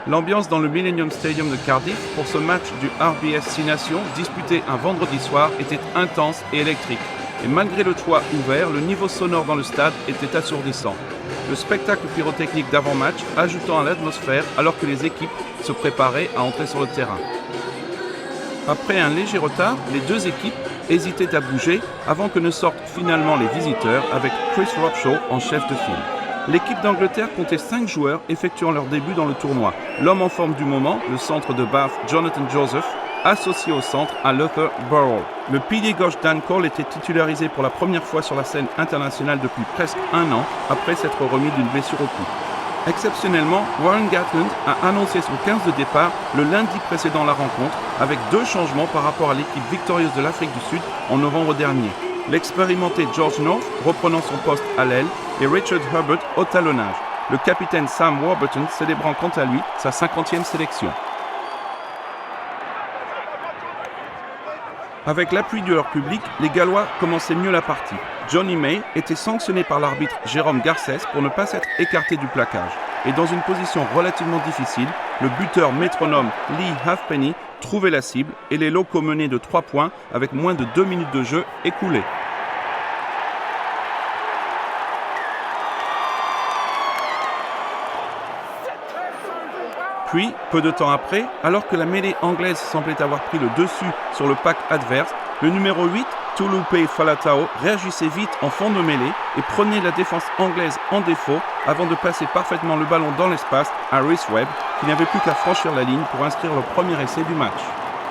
L'ambiance dans le Millennium Stadium de Cardiff pour ce match du RBS 6 Nations disputé un vendredi soir était intense et électrique. Et malgré le toit ouvert, le niveau sonore dans le stade était assourdissant. Le spectacle pyrotechnique d'avant-match ajoutant à l'atmosphère alors que les équipes se préparaient à entrer sur le terrain. Après un léger retard, les deux équipes hésitaient à bouger avant que ne sortent finalement les visiteurs avec Chris Robshaw en chef de file. L'équipe d'Angleterre comptait 5 joueurs effectuant leur début dans le tournoi. L'homme en forme du moment, le centre de Bath Jonathan Joseph, associé au centre à Luther Burrell. Le pilier gauche Dan Cole était titularisé pour la première fois sur la scène internationale depuis presque un an après s'être remis d'une blessure au cou. Exceptionnellement, Warren Gatland a annoncé son 15 de départ le lundi précédant la rencontre avec 2 changements par rapport à l'équipe victorieuse de l'Afrique du Sud en novembre dernier. L'expérimenté George North reprenant son poste à l'aile et Richard Herbert au talonnage. Le capitaine Sam Warburton célébrant quant à lui sa 50e sélection. Avec l'appui de leur public, les Gallois commençaient mieux la partie. Johnny May était sanctionné par l'arbitre Jérôme Garcès pour ne pas s'être écarté du plaquage. Et dans une position relativement difficile, le buteur métronome Lee Halfpenny trouvait la cible et les locaux menaient de 3 points avec moins de 2 minutes de jeu écoulées. Puis, peu de temps après, alors que la mêlée anglaise semblait avoir pris le dessus sur le pack adverse, le numéro 8, Tulupe Falatau, réagissait vite en fond de mêlée et prenait la défense anglaise en défaut avant de passer parfaitement le ballon dans l'espace à Rhys Webb, qui n'avait plus qu'à franchir la ligne pour inscrire le premier essai du match.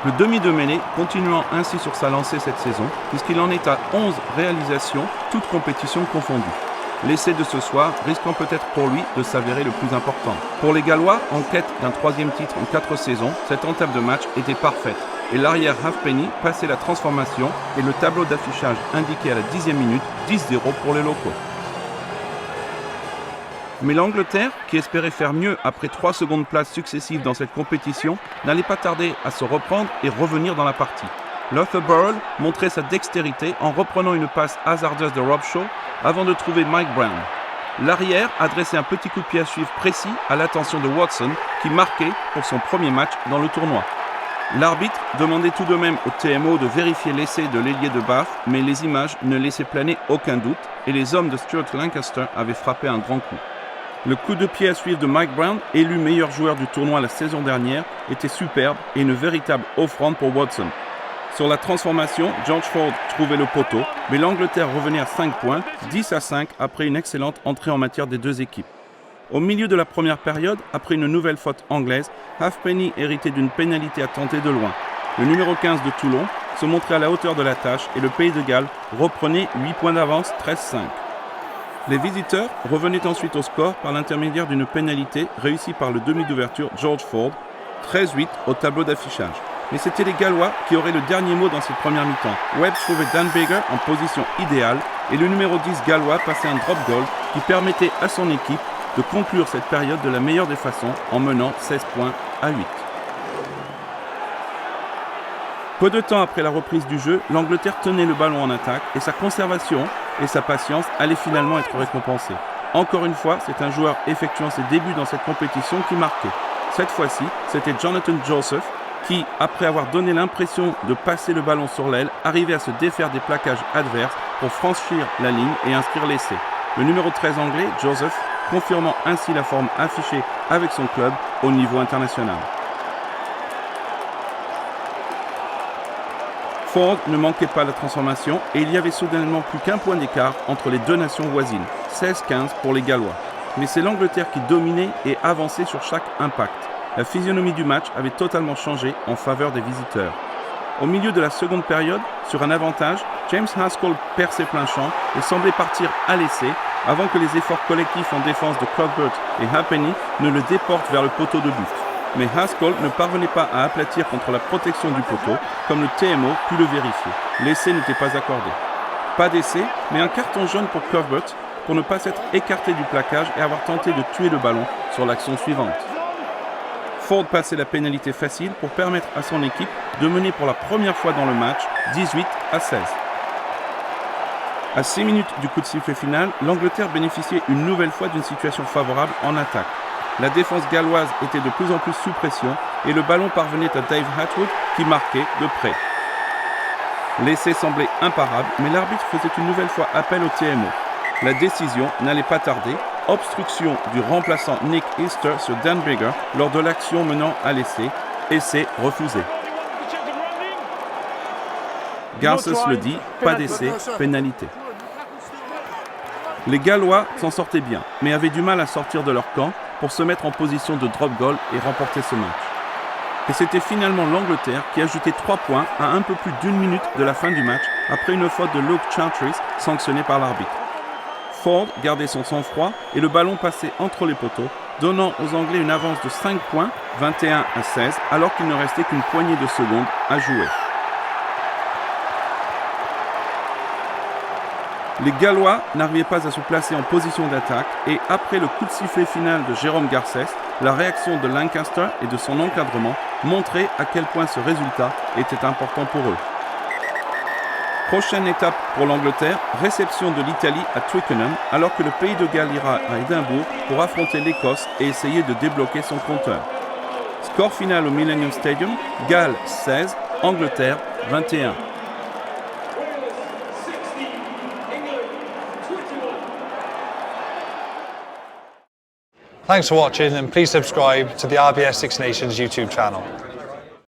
Le demi de mêlée continuant ainsi sur sa lancée cette saison, puisqu'il en est à 11 réalisations, toutes compétitions confondues. L'essai de ce soir risquant peut-être pour lui de s'avérer le plus important. Pour les Gallois, en quête d'un 3e titre en 4 saisons, cette entame de match était parfaite. Et l'arrière Halfpenny passait la transformation et le tableau d'affichage indiquait à la 10e minute 10-0 pour les locaux. Mais l'Angleterre, qui espérait faire mieux après 3 secondes places successives dans cette compétition, n'allait pas tarder à se reprendre et revenir dans la partie. Luther Burrell montrait sa dextérité en reprenant une passe hasardeuse de Robshaw avant de trouver Mike Brown. L'arrière adressait un petit coup de pied à suivre précis à l'attention de Watson qui marquait pour son premier match dans le tournoi. L'arbitre demandait tout de même au TMO de vérifier l'essai de l'ailier de Bath, mais les images ne laissaient planer aucun doute et les hommes de Stuart Lancaster avaient frappé un grand coup. Le coup de pied à suivre de Mike Brown, élu meilleur joueur du tournoi la saison dernière, était superbe et une véritable offrande pour Watson. Sur la transformation, George Ford trouvait le poteau, mais l'Angleterre revenait à 5 points, 10-5 après une excellente entrée en matière des deux équipes. Au milieu de la première période, après une nouvelle faute anglaise, Halfpenny héritait d'une pénalité à tenter de loin. Le numéro 15 de Toulon se montrait à la hauteur de la tâche et le Pays de Galles reprenait 8 points d'avance, 13-5. Les visiteurs revenaient ensuite au score par l'intermédiaire d'une pénalité réussie par le demi d'ouverture George Ford, 13-8 au tableau d'affichage. Mais c'était les Gallois qui auraient le dernier mot dans cette première mi-temps. Webb trouvait Dan Biggar en position idéale et le numéro 10 gallois passait un drop goal qui permettait à son équipe de conclure cette période de la meilleure des façons en menant 16 points à 8. Peu de temps après la reprise du jeu, l'Angleterre tenait le ballon en attaque et sa conservation et sa patience allaient finalement être récompensées. Encore une fois, c'est un joueur effectuant ses débuts dans cette compétition qui marquait. Cette fois-ci, c'était Jonathan Joseph qui, après avoir donné l'impression de passer le ballon sur l'aile, arrivait à se défaire des plaquages adverses pour franchir la ligne et inscrire l'essai. Le numéro 13 anglais, Joseph, confirmant ainsi la forme affichée avec son club au niveau international. Ford ne manquait pas la transformation et il y avait soudainement plus qu'un point d'écart entre les deux nations voisines, 16-15 pour les Gallois. Mais c'est l'Angleterre qui dominait et avançait sur chaque impact. La physionomie du match avait totalement changé en faveur des visiteurs. Au milieu de la seconde période, sur un avantage, James Haskell perd ses pleins champs et semblait partir à l'essai avant que les efforts collectifs en défense de Cuthbert et Halfpenny ne le déportent vers le poteau de but. Mais Haskell ne parvenait pas à aplatir contre la protection du poteau, comme le TMO put le vérifier. L'essai n'était pas accordé. Pas d'essai, mais un carton jaune pour Cuthbert pour ne pas s'être écarté du plaquage et avoir tenté de tuer le ballon sur l'action suivante. Ford passait la pénalité facile pour permettre à son équipe de mener pour la première fois dans le match 18-16. À 6 minutes du coup de sifflet final, l'Angleterre bénéficiait une nouvelle fois d'une situation favorable en attaque. La défense galloise était de plus en plus sous pression et le ballon parvenait à Dave Hatwood qui marquait de près. L'essai semblait imparable, mais l'arbitre faisait une nouvelle fois appel au TMO. La décision n'allait pas tarder. Obstruction du remplaçant Nick Easter sur Dan Biggar lors de l'action menant à l'essai. Essai refusé. Garces le dit, pas d'essai, pénalité. Les Gallois s'en sortaient bien, mais avaient du mal à sortir de leur camp pour se mettre en position de drop goal et remporter ce match. Et c'était finalement l'Angleterre qui ajoutait 3 points à un peu plus d'une minute de la fin du match après une faute de Luke Chantry sanctionnée par l'arbitre. Ford gardait son sang-froid et le ballon passait entre les poteaux, donnant aux Anglais une avance de 5 points, 21-16, alors qu'il ne restait qu'une poignée de secondes à jouer. Les Gallois n'arrivaient pas à se placer en position d'attaque et après le coup de sifflet final de Jérôme Garcès, la réaction de Lancaster et de son encadrement montrait à quel point ce résultat était important pour eux. Prochaine étape pour l'Angleterre, réception de l'Italie à Twickenham alors que le Pays de Galles ira à Édimbourg pour affronter l'Écosse et essayer de débloquer son compteur. Score final au Millennium Stadium, Galles 16, Angleterre 21. Thanks for watching and please subscribe to the RBS Six Nations YouTube channel.